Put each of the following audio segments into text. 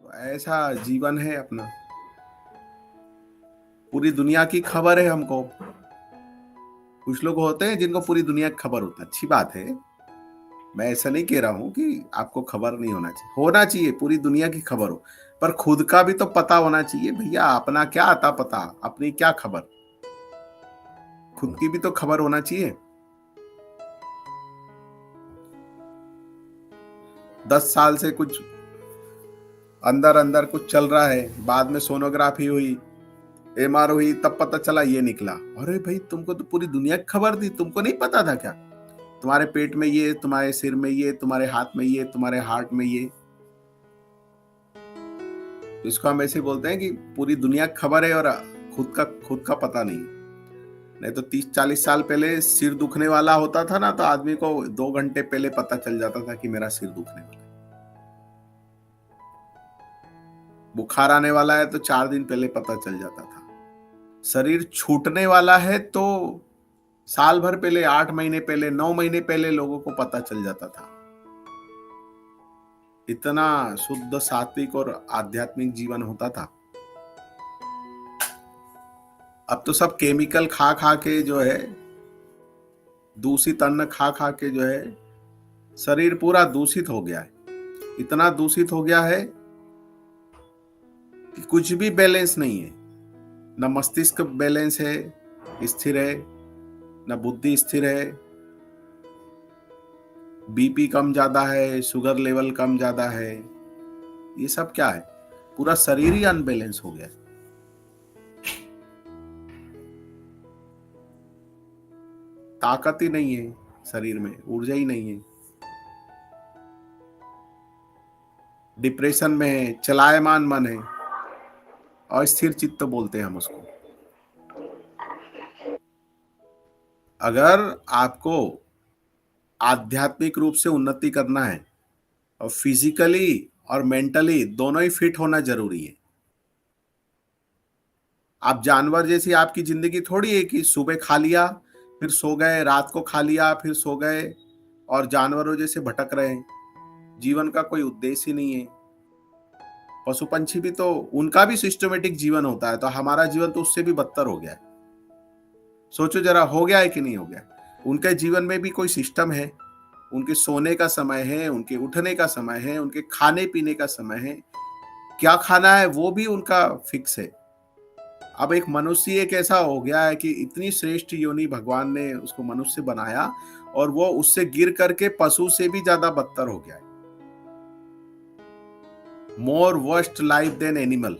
ऐसा जीवन है अपना। पूरी दुनिया की खबर है हमको। कुछ लोग होते हैं जिनको पूरी दुनिया की खबर होता है, अच्छी बात है। मैं ऐसा नहीं कह रहा हूं कि आपको खबर नहीं होना चाहिए पूरी दुनिया की खबर हो, पर खुद का भी तो पता होना चाहिए भैया। अपना क्या आता पता, अपनी क्या खबर, खुद की भी तो खबर होना चाहिए। 10 साल से कुछ अंदर अंदर कुछ चल रहा है, बाद में सोनोग्राफी हुई, एमआर हुई, तब पता चला ये निकला। अरे भाई, तुमको तो पूरी दुनिया की खबर दी, तुमको नहीं पता था क्या? तुम्हारे पेट में ये, तुम्हारे सिर में ये, तुम्हारे हाथ में ये, तुम्हारे हार्ट में ये। तो इसको हम ऐसे बोलते हैं कि पूरी दुनिया की खबर है और खुद का पता नहीं। नहीं तो 30-40 साल पहले सिर दुखने वाला होता था ना, तो आदमी को 2 घंटे पहले पता चल जाता था कि मेरा सिर दुखने वाला है। बुखार आने वाला है तो 4 दिन पहले पता चल जाता था। शरीर छूटने वाला है तो साल भर पहले, 8 महीने पहले, 9 महीने पहले लोगों को पता चल जाता था। इतना शुद्ध, सात्विक और आध्यात्मिक जीवन होता था। अब तो सब केमिकल खा खा के जो है, दूषित अन्न खा खा के जो है, शरीर पूरा दूषित हो गया है। इतना दूषित हो गया है कि कुछ भी बैलेंस नहीं है। न मस्तिष्क बैलेंस है, स्थिर है, न बुद्धि स्थिर है। बीपी कम ज्यादा है, शुगर लेवल कम ज्यादा है। ये सब क्या है? पूरा शरीर ही अनबैलेंस हो गया। ताकत ही नहीं है शरीर में, ऊर्जा ही नहीं है। डिप्रेशन में है, चलायमान मन है, अस्थिर चित्त बोलते हैं हम उसको। अगर आपको आध्यात्मिक रूप से उन्नति करना है और फिजिकली और मेंटली दोनों ही फिट होना जरूरी है। आप जानवर जैसी आपकी जिंदगी थोड़ी है कि सुबह खा लिया फिर सो गए, रात को खा लिया फिर सो गए और जानवरों जैसे भटक रहे हैं। जीवन का कोई उद्देश्य ही नहीं है। पशु पंछी भी तो, उनका भी सिस्टमेटिक जीवन होता है, तो हमारा जीवन तो उससे भी बदतर हो गया है। सोचो जरा, हो गया है कि नहीं हो गया? उनके जीवन में भी कोई सिस्टम है। उनके सोने का समय है, उनके उठने का समय है, उनके खाने पीने का समय है। क्या खाना है वो भी उनका फिक्स है। अब एक मनुष्य एक ऐसा हो गया है कि इतनी श्रेष्ठ योनि भगवान ने उसको मनुष्य बनाया और वो उससे गिर करके पशु से भी ज्यादा बदतर हो गया है। मोर वर्स्ट लाइफ देन एनिमल।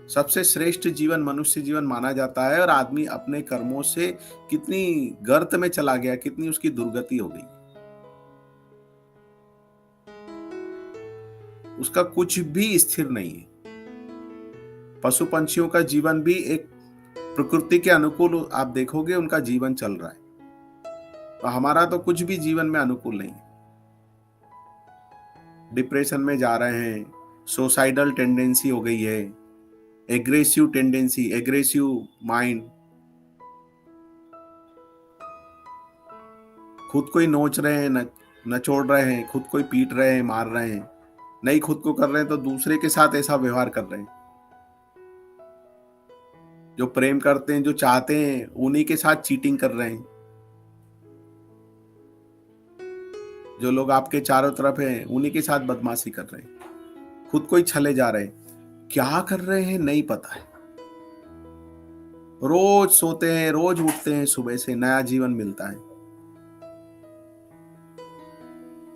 सबसे श्रेष्ठ जीवन मनुष्य जीवन माना जाता है और आदमी अपने कर्मों से कितनी गर्त में चला गया, कितनी उसकी दुर्गति हो गई। उसका कुछ भी स्थिर नहीं है। पशु पंछियों का जीवन भी एक प्रकृति के अनुकूल आप देखोगे उनका जीवन चल रहा है, तो हमारा तो कुछ भी जीवन में अनुकूल नहीं है। डिप्रेशन में जा रहे हैं, सोसाइडल टेंडेंसी हो गई है, एग्रेसिव टेंडेंसी, एग्रेसिव माइंड, खुद को ही नोच रहे हैं, नचोड़ रहे हैं, खुद को ही पीट रहे हैं, मार रहे हैं। नहीं खुद को कर रहे हैं तो दूसरे के साथ ऐसा व्यवहार कर रहे हैं। जो प्रेम करते हैं, जो चाहते हैं, उन्हीं के साथ चीटिंग कर रहे हैं। जो लोग आपके चारों तरफ हैं उन्हीं के साथ बदमाशी कर रहे हैं। खुद को ही छले जा रहे हैं। क्या कर रहे हैं नहीं पता है। रोज सोते हैं, रोज उठते हैं, सुबह से नया जीवन मिलता है,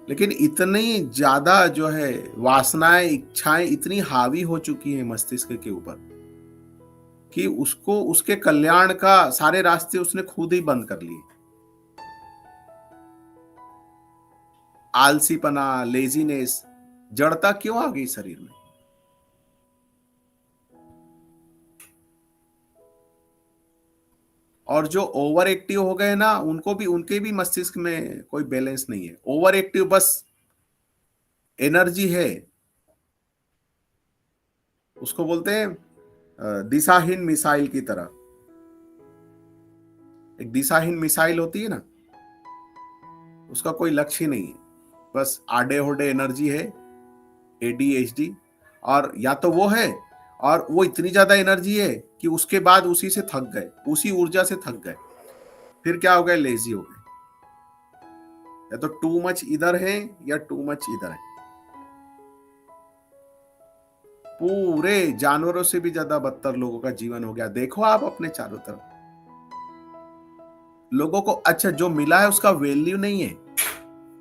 लेकिन इतनी ज्यादा जो है वासनाएं, इच्छाएं इतनी हावी हो चुकी हैं मस्तिष्क के ऊपर कि उसको, उसके कल्याण का सारे रास्ते उसने खुद ही बंद कर लिए। आलसीपना, लेजीनेस, जड़ता क्यों आ गई शरीर में? और जो ओवर एक्टिव हो गए ना, उनको भी, उनके भी मस्तिष्क में कोई बैलेंस नहीं है। ओवर एक्टिव बस एनर्जी है, उसको बोलते हैं दिशाहीन मिसाइल की तरह। एक दिशाहीन मिसाइल होती है ना, उसका कोई लक्ष्य नहीं है। बस आडे होडे एनर्जी है, एडीएचडी, और या तो वो है, और वो इतनी ज्यादा एनर्जी है कि उसके बाद उसी से थक गए, उसी ऊर्जा से थक गए, फिर क्या हो गए, लेजी हो गए। या तो टू मच इधर है या टू मच इधर है। पूरे जानवरों से भी ज्यादा बदतर लोगों का जीवन हो गया। देखो आप अपने चारों तरफ लोगों को, अच्छा जो मिला है उसका वैल्यू नहीं है,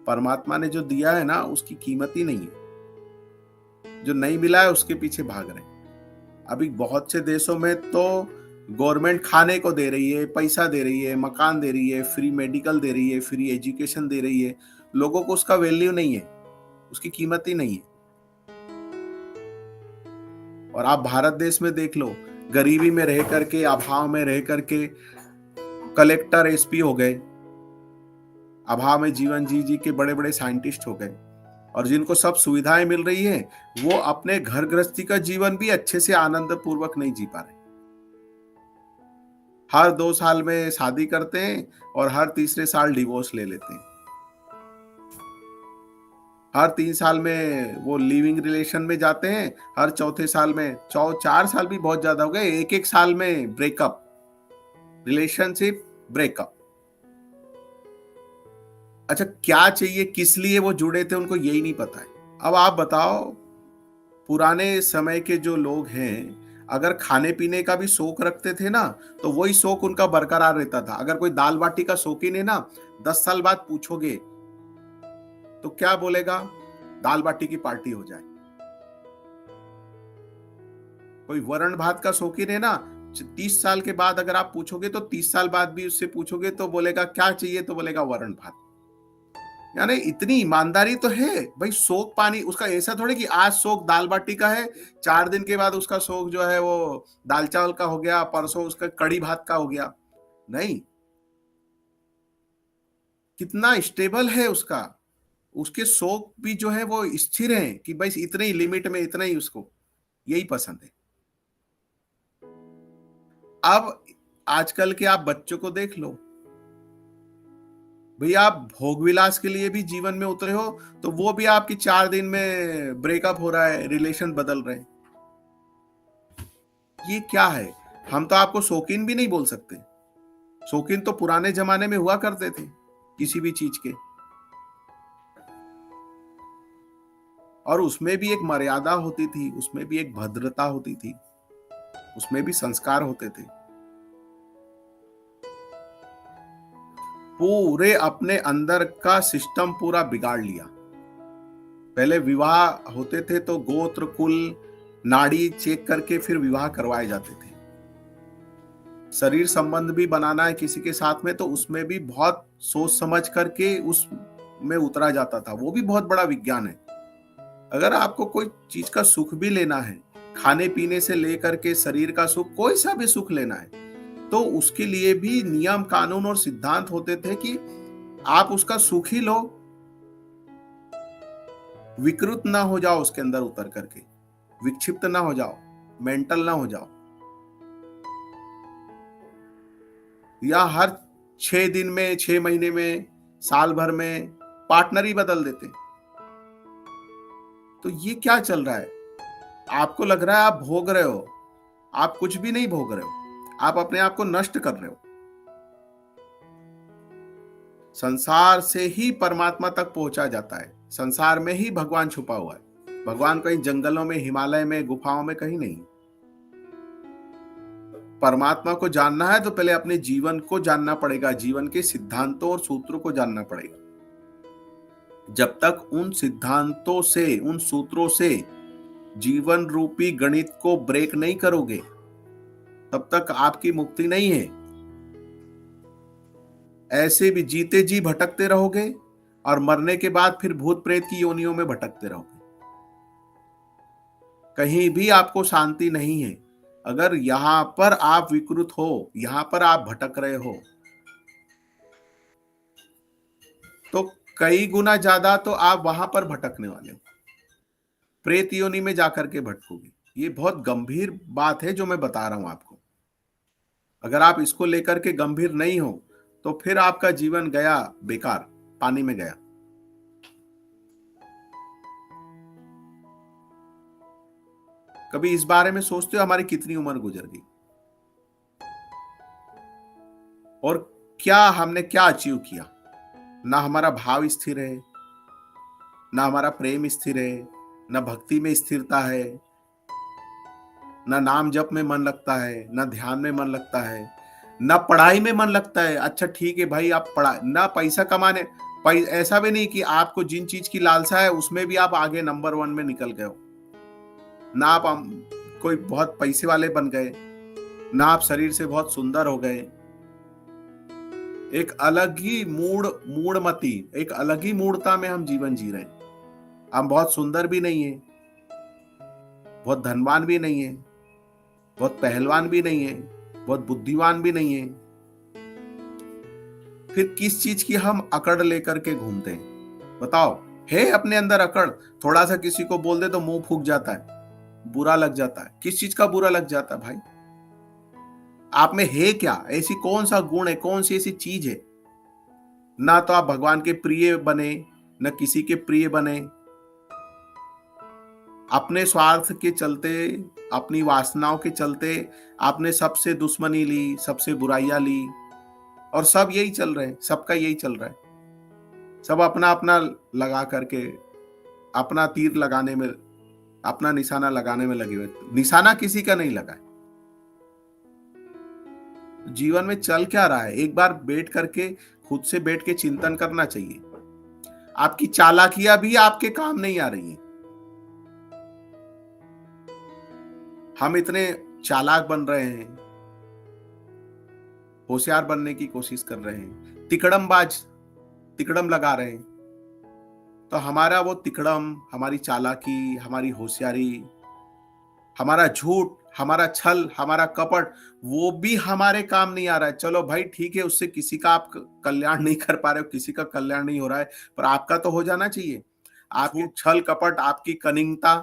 परमात्मा ने जो दिया है ना उसकी कीमत ही नहीं है, जो नहीं मिला है उसके पीछे भाग रहे हैं। अभी बहुत से देशों में तो गवर्नमेंट खाने को दे रही है, पैसा दे रही है, मकान दे रही है, फ्री मेडिकल दे रही है, फ्री एजुकेशन दे रही है, लोगों को उसका वैल्यू नहीं है, उसकी कीमत ही नहीं है। और आप भारत देश में देख लो, गरीबी में रह करके, अभाव में रह करके कलेक्टर एसपी हो गए, अभाव में जीवन जी जी के बड़े बड़े साइंटिस्ट हो गए, और जिनको सब सुविधाएं मिल रही है वो अपने घर गृहस्थी का जीवन भी अच्छे से आनंद पूर्वक नहीं जी पा रहे। हर 2 साल में शादी करते हैं और हर तीसरे साल डिवोर्स ले लेते हैं। हर 3 साल में वो लिविंग रिलेशन में जाते हैं, हर चौथे साल में, 4 साल भी बहुत ज्यादा हो गए, एक एक साल में ब्रेकअप, रिलेशनशिप ब्रेकअप। अच्छा क्या चाहिए, किस लिए वो जुड़े थे, उनको यही नहीं पता है। अब आप बताओ, पुराने समय के जो लोग हैं अगर खाने पीने का भी शौक रखते थे ना, तो वही शौक उनका बरकरार रहता था। अगर कोई दाल बाटी का शौकीन है ना, 10 साल बाद पूछोगे तो क्या बोलेगा, दाल बाटी की पार्टी हो जाए। कोई वरण भात का शौकीन है ना, 30 साल के बाद अगर आप पूछोगे तो 30 साल बाद भी उससे पूछोगे तो बोलेगा क्या चाहिए, तो बोलेगा वरण भात। यानी इतनी ईमानदारी तो है भाई। शौक पानी उसका ऐसा थोड़ी कि आज शौक दाल बाटी का है, 4 दिन के बाद उसका शौक जो है वो दाल चावल का हो गया, परसों उसका कड़ी भात का हो गया। नहीं, कितना स्टेबल है उसका, उसके शौक भी जो है वो स्थिर है कि भाई इतने ही लिमिट में, इतना ही उसको यही पसंद है। अब आजकल के आप बच्चों को देख लो भैया, आप भोग विलास के लिए भी जीवन में उतरे हो तो वो भी आपकी 4 दिन में ब्रेकअप हो रहा है, रिलेशन बदल रहे हैं। ये क्या है, हम तो आपको शौकीन भी नहीं बोल सकते। शौकीन तो पुराने जमाने में हुआ करते थे किसी भी चीज के, और उसमें भी एक मर्यादा होती थी, उसमें भी एक भद्रता होती थी, उसमें भी संस्कार होते थे। पूरे अपने अंदर का सिस्टम पूरा बिगाड़ लिया। पहले विवाह होते थे तो गोत्र कुल नाड़ी चेक करके फिर विवाह करवाए जाते थे। शरीर संबंध भी बनाना है किसी के साथ में तो उसमें भी बहुत सोच समझ करके उसमें उतरा जाता था, वो भी बहुत बड़ा विज्ञान है। अगर आपको कोई चीज का सुख भी लेना है, खाने पीने से लेकर के शरीर का सुख, कोई सा भी सुख लेना है, तो उसके लिए भी नियम कानून और सिद्धांत होते थे कि आप उसका सुख ही लो, विकृत ना हो जाओ उसके अंदर उतर करके, विक्षिप्त ना हो जाओ, मेंटल ना हो जाओ, या हर 6 दिन में, 6 महीने में, साल भर में पार्टनर ही बदल देते। तो ये क्या चल रहा है, आपको लग रहा है आप भोग रहे हो, आप कुछ भी नहीं भोग रहे हो, आप अपने आप को नष्ट कर रहे हो। संसार से ही परमात्मा तक पहुंचा जाता है, संसार में ही भगवान छुपा हुआ है। भगवान कहीं जंगलों में, हिमालय में, गुफाओं में कहीं नहीं। परमात्मा को जानना है तो पहले अपने जीवन को जानना पड़ेगा, जीवन के सिद्धांतों और सूत्रों को जानना पड़ेगा। जब तक उन सिद्धांतों से, उन सूत्रों से जीवन रूपी गणित को ब्रेक नहीं करोगे, तब तक आपकी मुक्ति नहीं है। ऐसे भी जीते जी भटकते रहोगे और मरने के बाद फिर भूत प्रेत की योनियों में भटकते रहोगे। कहीं भी आपको शांति नहीं है। अगर यहां पर आप विकृत हो, यहां पर आप भटक रहे हो, तो कई गुना ज्यादा तो आप वहां पर भटकने वाले हो, प्रेत योनि में जाकर के भटकोगे। ये बहुत गंभीर बात है जो मैं बता रहा हूं आपको। अगर आप इसको लेकर के गंभीर नहीं हो तो फिर आपका जीवन गया बेकार, पानी में गया। कभी इस बारे में सोचते हो हमारी कितनी उम्र गुजर गई और क्या हमने क्या अचीव किया? ना हमारा भाव स्थिर है, ना हमारा प्रेम स्थिर है, ना भक्ति में स्थिरता है, ना नाम जप में मन लगता है, ना ध्यान में मन लगता है, ना पढ़ाई में मन लगता है। अच्छा ठीक है भाई, आप पढ़ा ना पैसा कमाने ऐसा भी नहीं कि आपको जिन चीज की लालसा है उसमें भी आप आगे नंबर 1 में निकल गए हो। ना आप कोई बहुत पैसे वाले बन गए, ना आप शरीर से बहुत सुंदर हो गए। एक अलग ही मूडमती, एक अलग ही मूर्ता में हम जीवन जी रहे हैं। हम बहुत सुंदर भी नहीं है, बहुत धनवान भी नहीं है, बहुत पहलवान भी नहीं है, बहुत बुद्धिमान भी नहीं है। फिर किस चीज की हम अकड़ लेकर के घूमते हैं? बताओ, है अपने अंदर अकड़? थोड़ा सा किसी को बोल दे तो मुंह फूक जाता है, बुरा लग जाता है। किस चीज का बुरा लग जाता है भाई? आप में है क्या? ऐसी कौन सा गुण है, कौन सी ऐसी चीज है? ना तो आप भगवान के प्रिय बने, न किसी के प्रिय बने। अपने स्वार्थ के चलते, अपनी वासनाओं के चलते आपने सबसे दुश्मनी ली, सबसे बुराइयां ली, और सब यही चल रहे हैं, सबका यही चल रहा है। सब अपना अपना लगा करके, अपना तीर लगाने में, अपना निशाना लगाने में लगे हुए। निशाना किसी का नहीं लगा है। जीवन में चल क्या रहा है? एक बार बैठ करके, खुद से बैठ के चिंतन करना चाहिए। आपकी चालाकियां भी आपके काम नहीं आ रही हैं। हम इतने चालाक बन रहे हैं, होशियार बनने की कोशिश कर रहे हैं, तिकड़म लगा रहे हैं। तो हमारा वो तिकड़म, हमारी चालाकी, हमारी होशियारी, हमारा झूठ, हमारा छल, हमारा कपट, वो भी हमारे काम नहीं आ रहा है। चलो भाई ठीक है, उससे किसी का आप कल्याण नहीं कर पा रहे हो, किसी का कल्याण नहीं हो रहा है, पर आपका तो हो जाना चाहिए। आपके छल कपट, आपकी कनिंगता,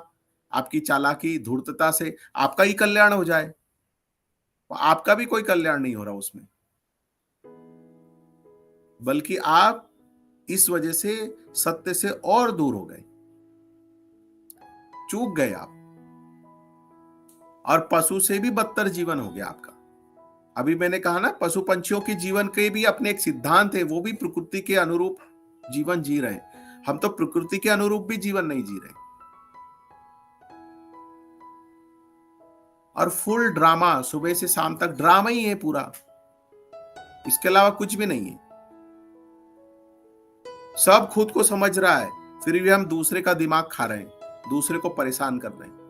आपकी चालाकी, धूर्तता से आपका ही कल्याण हो जाए। आपका भी कोई कल्याण नहीं हो रहा उसमें, बल्कि आप इस वजह से सत्य से और दूर हो गए, चूक गए आप, और पशु से भी बदतर जीवन हो गया आपका। अभी मैंने कहा ना, पशु पंछियों के जीवन के भी अपने एक सिद्धांत है, वो भी प्रकृति के अनुरूप जीवन जी रहे हैं। हम तो प्रकृति के अनुरूप भी जीवन नहीं जी रहे, और फुल ड्रामा, सुबह से शाम तक ड्रामा ही है पूरा, इसके अलावा कुछ भी नहीं है। सब खुद को समझ रहा है, फिर भी हम दूसरे का दिमाग खा रहे हैं, दूसरे को परेशान कर रहे हैं।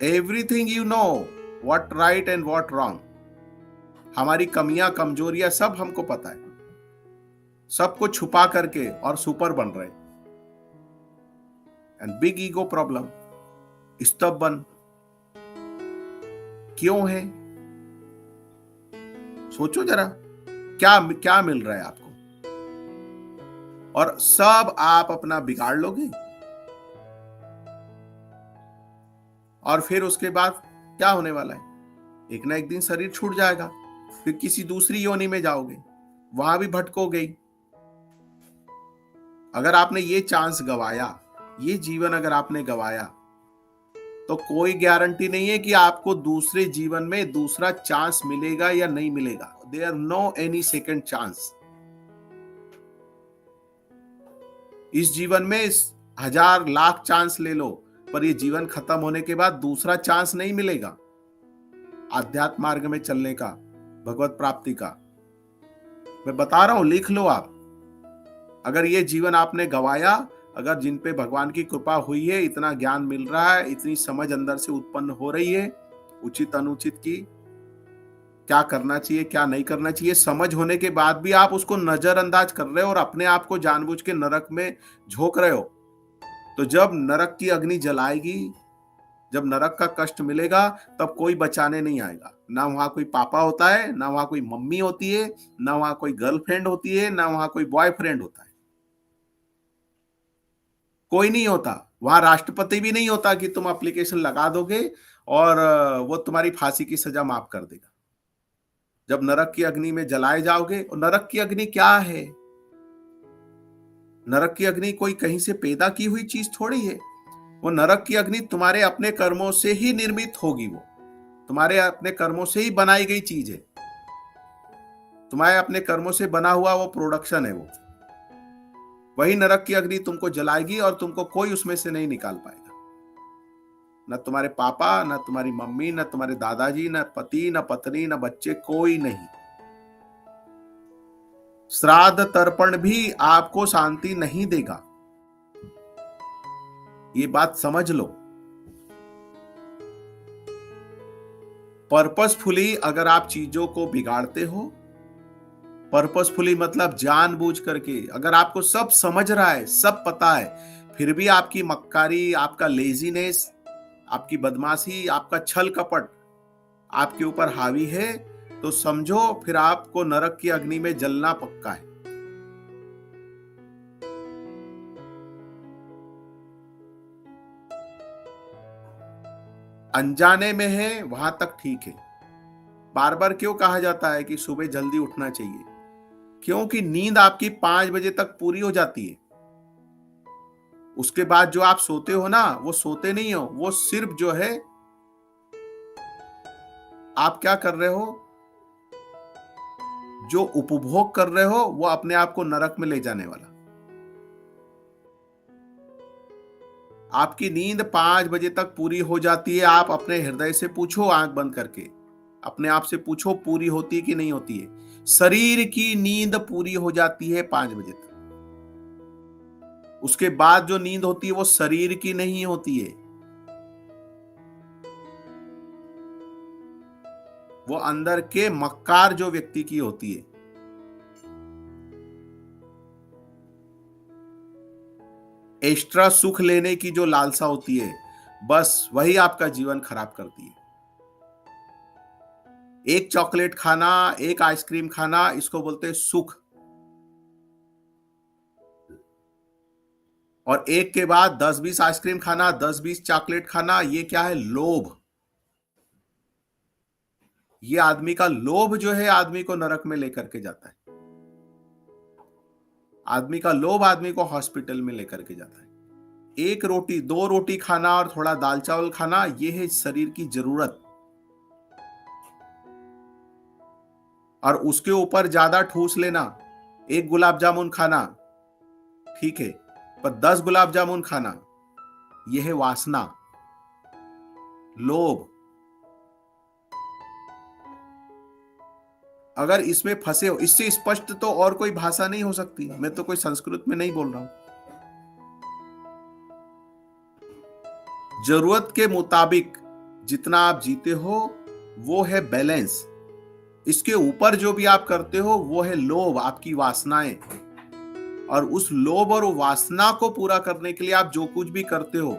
Everything you know, what right and what wrong. हमारी कमियां कमजोरियां सब हमको पता है, सबको छुपा करके और सुपर बन रहे हैं। एंड बिग ईगो प्रॉब्लम, स्तब्बन क्यों है? सोचो जरा, क्या क्या मिल रहा है आपको? और सब आप अपना बिगाड़ लोगे, और फिर उसके बाद क्या होने वाला है? एक ना एक दिन शरीर छूट जाएगा, फिर किसी दूसरी योनि में जाओगे, वहां भी भटकोगे। अगर आपने ये चांस गवाया, ये जीवन अगर आपने गवाया, तो कोई गारंटी नहीं है कि आपको दूसरे जीवन में दूसरा चांस मिलेगा या नहीं मिलेगा। There no any second chance. इस जीवन में 1000 लाख चांस ले लो, पर ये जीवन खत्म होने के बाद दूसरा चांस नहीं मिलेगा आध्यात्म मार्ग में चलने का, भगवत प्राप्ति का। मैं बता रहा हूं, लिख लो आप। अगर ये जीवन आपने गवाया, अगर जिन पे भगवान की कृपा हुई है, इतना ज्ञान मिल रहा है, इतनी समझ अंदर से उत्पन्न हो रही है, उचित अनुचित की, क्या करना चाहिए क्या नहीं करना चाहिए, समझ होने के बाद भी आप उसको नजरअंदाज कर रहे हो और अपने आप को जानबूझ के नरक में झोंक रहे हो, तो जब नरक की अग्नि जलाएगी, जब नरक का कष्ट मिलेगा, तब कोई बचाने नहीं आएगा। ना वहां कोई पापा होता है, ना वहां कोई मम्मी होती है, ना वहां कोई गर्लफ्रेंड होती है, ना वहां कोई बॉयफ्रेंड होता है। कोई नहीं होता वहां। राष्ट्रपति भी नहीं होता कि तुम एप्लीकेशन लगा दोगे और वो तुम्हारी फांसी की सजा माफ कर देगा। जब नरक की अग्नि में जलाए जाओगे, और नरक की अग्नि क्या है? नरक की अग्नि कोई कहीं से पैदा की हुई चीज थोड़ी है। वो नरक की अग्नि तुम्हारे अपने कर्मों से ही निर्मित होगी, वो तुम्हारे अपने कर्मों से ही बनाई गई चीज है। तुम्हारे अपने कर्मों से बना हुआ वो प्रोडक्शन है। वो वही नरक की अग्नि तुमको जलाएगी और तुमको कोई उसमें से नहीं निकाल पाएगा। न तुम्हारे पापा, न तुम्हारी मम्मी, न तुम्हारे दादाजी, न पति, न पत्नी, न बच्चे, कोई नहीं। श्राद्ध तर्पण भी आपको शांति नहीं देगा, ये बात समझ लो। पर्पसफुली अगर आप चीजों को बिगाड़ते हो, पर्पसफुली मतलब जानबूझ करके, अगर आपको सब समझ रहा है, सब पता है, फिर भी आपकी मक्कारी, आपका लेजीनेस, आपकी बदमाशी, आपका छल कपट आपके ऊपर हावी है, तो समझो फिर आपको नरक की अग्नि में जलना पक्का है। अनजाने में है वहां तक ठीक है। बार बार क्यों कहा जाता है कि सुबह जल्दी उठना चाहिए? क्योंकि नींद आपकी 5 बजे तक पूरी हो जाती है। उसके बाद जो आप सोते हो ना, वो सोते नहीं हो, वो सिर्फ जो है आप क्या कर रहे हो, जो उपभोग कर रहे हो, वो अपने आप को नरक में ले जाने वाला। आपकी नींद 5 बजे तक पूरी हो जाती है। आप अपने हृदय से पूछो, आंख बंद करके अपने आप से पूछो, पूरी होती है कि नहीं होती है? शरीर की नींद पूरी हो जाती है 5 बजे तक। उसके बाद जो नींद होती है वो शरीर की नहीं होती है, वो अंदर के मक्कार जो व्यक्ति की होती है। एक्स्ट्रा सुख लेने की जो लालसा होती है, बस वही आपका जीवन खराब करती है। एक चॉकलेट खाना, एक आइसक्रीम खाना, इसको बोलते हैं सुख। और एक के बाद 10-20 आइसक्रीम खाना, 10-20 चॉकलेट खाना, ये क्या है? लोभ। ये आदमी का लोभ जो है आदमी को नरक में लेकर के जाता है। आदमी का लोभ आदमी को हॉस्पिटल में लेकर के जाता है। एक रोटी, दो रोटी खाना और थोड़ा दाल चावल खाना, ये है शरीर की जरूरत। और उसके ऊपर ज्यादा ठूस लेना, एक गुलाब जामुन खाना ठीक है, पर 10 गुलाब जामुन खाना, यह है वासना, लोभ। अगर इसमें फंसे हो, इससे स्पष्ट तो और कोई भाषा नहीं हो सकती। मैं तो कोई संस्कृत में नहीं बोल रहा हूं। जरूरत के मुताबिक जितना आप जीते हो वो है बैलेंस। इसके ऊपर जो भी आप करते हो वो है लोभ, आपकी वासनाएं। और उस लोभ और वासना को पूरा करने के लिए आप जो कुछ भी करते हो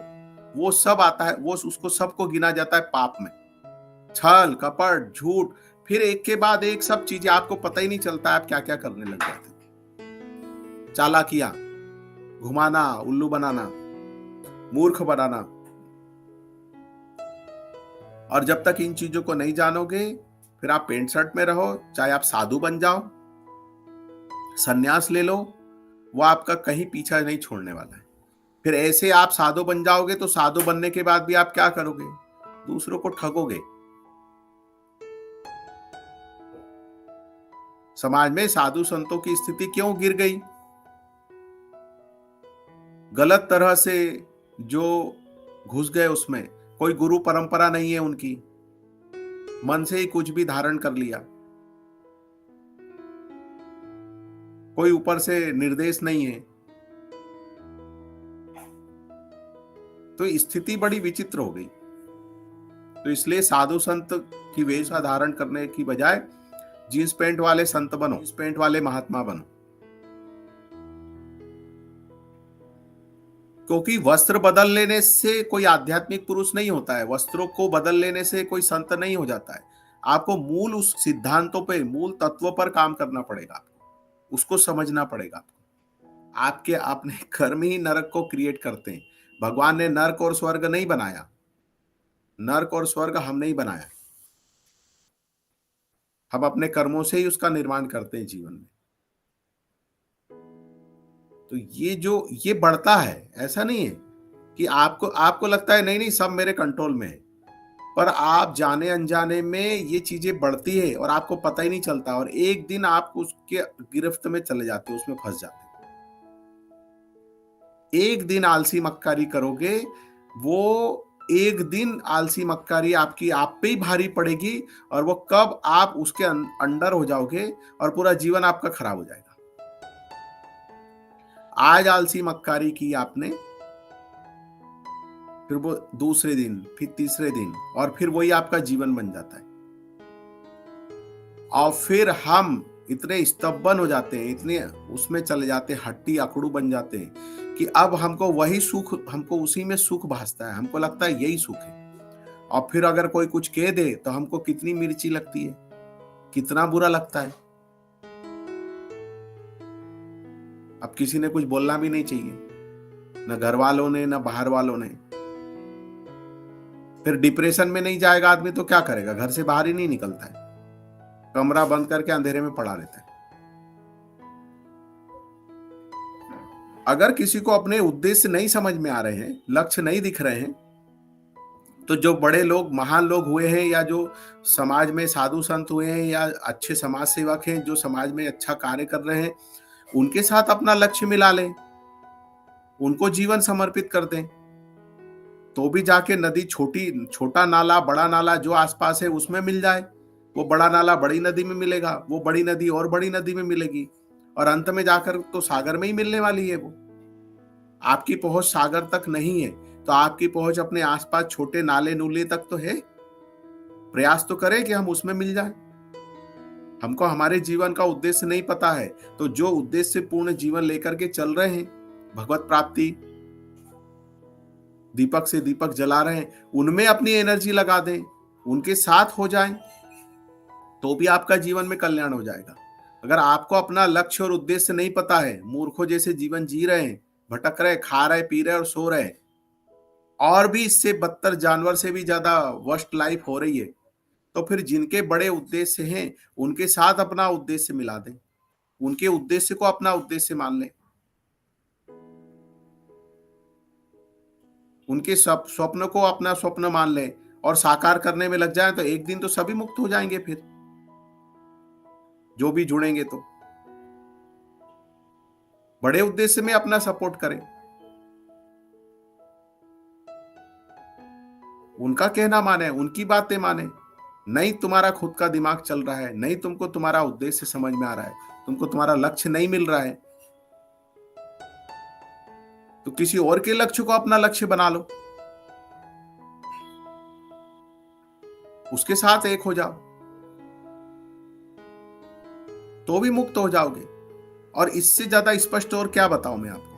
वो सब आता है, वो उसको सबको गिना जाता है पाप में। छल कपट झूठ, फिर एक के बाद एक सब चीजें, आपको पता ही नहीं चलता आप क्या क्या करने लग जाते। चालाकियां, घुमाना, उल्लू बनाना, मूर्ख बनाना। और जब तक इन चीजों को नहीं जानोगे, फिर आप पेंट शर्ट में रहो, चाहे आप साधु बन जाओ, सन्यास ले लो, वो आपका कहीं पीछा नहीं छोड़ने वाला है। फिर ऐसे आप साधु बन जाओगे तो साधु बनने के बाद भी आप क्या करोगे? दूसरों को ठगोगे। समाज में साधु संतों की स्थिति क्यों गिर गई? गलत तरह से जो घुस गए उसमें, कोई गुरु परंपरा नहीं है उनकी, मन से ही कुछ भी धारण कर लिया, कोई ऊपर से निर्देश नहीं है, तो स्थिति बड़ी विचित्र हो गई। तो इसलिए साधु संत की वेशभूषा धारण करने की बजाय जींस पैंट वाले संत बनो, जींस पैंट वाले महात्मा बनो। क्योंकि वस्त्र बदल लेने से कोई आध्यात्मिक पुरुष नहीं होता है, वस्त्रों को बदल लेने से कोई संत नहीं हो जाता है। आपको मूल उस सिद्धांतों पे, मूल तत्वों पर काम करना पड़ेगा, आपको उसको समझना पड़ेगा। आपको आपके अपने कर्म ही नरक को क्रिएट करते हैं। भगवान ने नरक और स्वर्ग नहीं बनाया, नरक और स्वर्ग हम नहीं बनाया, हम अपने कर्मों से ही उसका निर्माण करते हैं जीवन में। तो ये बढ़ता है, ऐसा नहीं है कि आपको आपको लगता है नहीं नहीं सब मेरे कंट्रोल में है, पर आप जाने अनजाने में ये चीजें बढ़ती है और आपको पता ही नहीं चलता, और एक दिन आप उसके गिरफ्त में चले जाते हो, उसमें फंस जाते हो। एक दिन आलसी मक्कारी करोगे, वो एक दिन आलसी मक्कारी आपकी आप पे ही भारी पड़ेगी, और वो कब आप उसके अंडर हो जाओगे और पूरा जीवन आपका खराब हो जाएगा। आज आलसी मक्कारी की आपने, फिर वो दूसरे दिन, फिर तीसरे दिन, और फिर वही आपका जीवन बन जाता है। और फिर हम इतने स्तब्धन हो जाते हैं, इतने उसमें चले जाते हैं, हट्टी अकड़ू बन जाते हैं कि अब हमको वही सुख, हमको उसी में सुख भासता है, हमको लगता है यही सुख है। और फिर अगर कोई कुछ कह दे तो हमको कितनी मिर्ची लगती है, कितना बुरा लगता है। अब किसी ने कुछ बोलना भी नहीं चाहिए, न घर वालों ने न बाहर वालों ने। फिर डिप्रेशन में नहीं जाएगा आदमी तो क्या करेगा, घर से बाहर ही नहीं निकलता है, कमरा बंद करके अंधेरे में पड़ा रहता है। अगर किसी को अपने उद्देश्य नहीं समझ में आ रहे हैं, लक्ष्य नहीं दिख रहे हैं, तो जो बड़े लोग, महान लोग हुए हैं, या जो समाज में साधु संत हुए हैं, या अच्छे समाज सेवक हैं जो समाज में अच्छा कार्य कर रहे हैं, उनके साथ अपना लक्ष्य मिला लें, उनको जीवन समर्पित कर दें, तो भी जाके नदी, छोटा नाला बड़ा नाला जो आसपास है उसमें मिल जाए। वो बड़ा नाला बड़ी नदी में मिलेगा, वो बड़ी नदी और बड़ी नदी में मिलेगी, और अंत में जाकर तो सागर में ही मिलने वाली है। वो आपकी पहुंच सागर तक नहीं है, तो आपकी पहुंच अपने आसपास छोटे नाले नूले तक तो है। प्रयास तो करें कि हम उसमें मिल जाए। हमको हमारे जीवन का उद्देश्य नहीं पता है, तो जो उद्देश्य पूर्ण जीवन लेकर के चल रहे हैं, भगवत प्राप्ति, दीपक से दीपक जला रहे हैं, उनमें अपनी एनर्जी लगा दें, उनके साथ हो जाएं, तो भी आपका जीवन में कल्याण हो जाएगा। अगर आपको अपना लक्ष्य और उद्देश्य नहीं पता है, मूर्खों जैसे जीवन जी रहे हैं, भटक रहे, खा रहे, पी रहे और सो रहे, और भी इससे बदतर, जानवर से भी ज्यादा वर्स्ट लाइफ हो रही है, तो फिर जिनके बड़े उद्देश्य हैं उनके साथ अपना उद्देश्य मिला दें, उनके उद्देश्य को अपना उद्देश्य मान लें, उनके स्वप्न को अपना स्वप्न मान लें और साकार करने में लग जाए, तो एक दिन तो सभी मुक्त हो जाएंगे। फिर जो भी जुड़ेंगे तो बड़े उद्देश्य में अपना सपोर्ट करें, उनका कहना माने, उनकी बातें माने। नहीं तुम्हारा खुद का दिमाग चल रहा है, नहीं तुमको तुम्हारा उद्देश्य समझ में आ रहा है, तुमको तुम्हारा लक्ष्य नहीं मिल रहा है, तो किसी और के लक्ष्य को अपना लक्ष्य बना लो, उसके साथ एक हो जाओ, तो भी मुक्त हो जाओगे। और इससे ज्यादा स्पष्ट और क्या बताऊं मैं आपको।